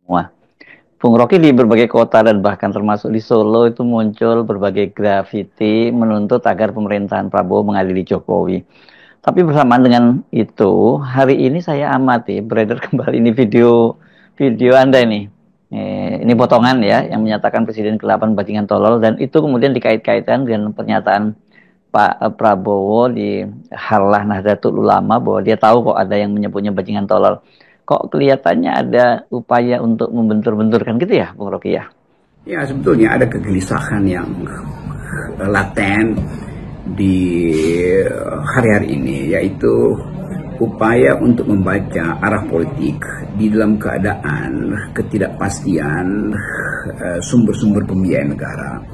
Wah, Bung Rocky di berbagai kota dan bahkan termasuk di Solo itu muncul berbagai grafiti menuntut agar pemerintahan Prabowo mengadili Jokowi. Tapi bersamaan dengan itu, hari ini saya amati beredar kembali ini video Anda ini. Ini potongan ya yang menyatakan Presiden ke-8 bajingan tolol dan itu kemudian dikait-kaitkan dengan pernyataan Pak Prabowo di Harlah Nahdlatul Ulama bahwa dia tahu kok ada yang menyebutnya bajingan tolol. Kok kelihatannya ada upaya untuk membentur-benturkan gitu ya, Bung Rocky ya? Ya, sebetulnya ada kegelisahan yang laten di hari-hari ini, yaitu upaya untuk membaca arah politik di dalam keadaan ketidakpastian sumber-sumber pembiayaan negara.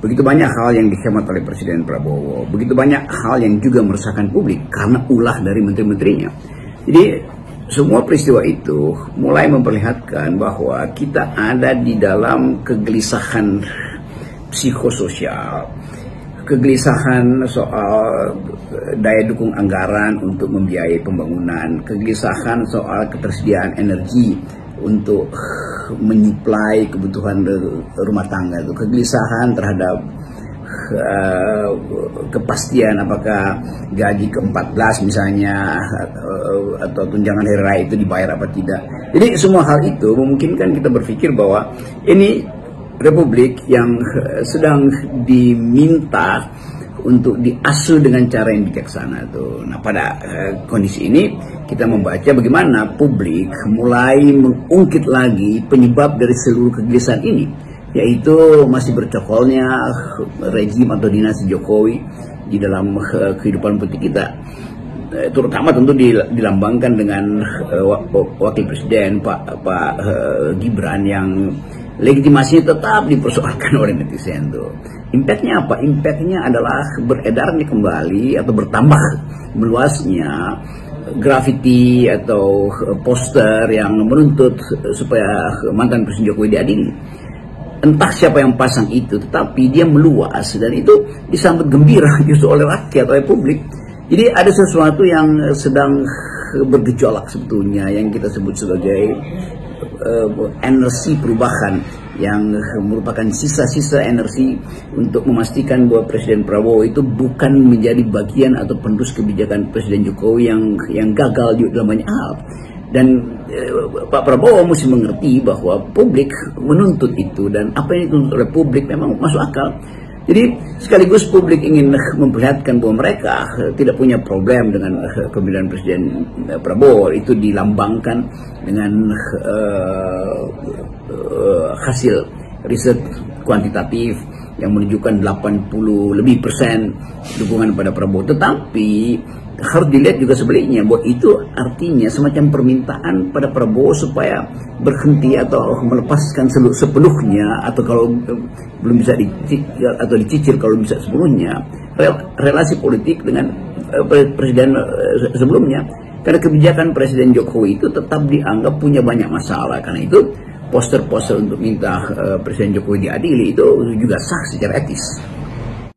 Begitu banyak hal yang dihemat oleh Presiden Prabowo, begitu banyak hal yang juga meresahkan publik karena ulah dari menteri-menterinya. Jadi semua peristiwa itu mulai memperlihatkan bahwa kita ada di dalam kegelisahan psikososial, kegelisahan soal daya dukung anggaran untuk membiayai pembangunan, kegelisahan soal ketersediaan energi untuk menyuplai kebutuhan rumah tangga, itu kegelisahan terhadap kepastian apakah gaji ke-14 misalnya atau tunjangan hari raya itu dibayar apa tidak. Jadi semua hal itu memungkinkan kita berpikir bahwa ini republik yang sedang diminta untuk diasuh dengan cara yang bijaksana tuh. Nah, pada kondisi ini kita membaca bagaimana publik mulai mengungkit lagi penyebab dari seluruh kegelisahan ini, yaitu masih bercokolnya rezim atau dinasti Jokowi di dalam kehidupan politik kita, terutama tentu dilambangkan dengan wakil presiden Pak Gibran yang legitimasinya tetap dipersoalkan oleh netizen tuh. Impactnya apa? Impactnya adalah beredarnya kembali atau bertambah meluasnya grafiti atau poster yang menuntut supaya mantan Presiden Jokowi diadili. Entah siapa yang pasang itu, tetapi dia meluas dan itu disambut gembira justru oleh rakyat, oleh publik. Jadi ada sesuatu yang sedang bergejolak sebetulnya yang kita sebut sebagai energi perubahan, yang merupakan sisa-sisa energi untuk memastikan bahwa Presiden Prabowo itu bukan menjadi bagian atau penerus kebijakan Presiden Jokowi yang gagal di dalam banyak hal. Dan Pak Prabowo mesti mengerti bahwa publik menuntut itu, dan apa yang dituntut oleh publik memang masuk akal. Jadi sekaligus publik ingin memperlihatkan bahwa mereka tidak punya problem dengan pemilihan Presiden Prabowo. Itu dilambangkan dengan hasil riset kuantitatif yang menunjukkan 80% lebih dukungan pada Prabowo. Tetapi harus dilihat juga sebaliknya, bahwa itu artinya semacam permintaan pada Prabowo supaya berhenti atau melepaskan sepenuhnya, atau kalau belum bisa dicicil kalau bisa sepenuhnya relasi politik dengan presiden sebelumnya, karena kebijakan Presiden Jokowi itu tetap dianggap punya banyak masalah. Karena itu poster-poster untuk minta Presiden Jokowi diadili itu juga sah secara etis.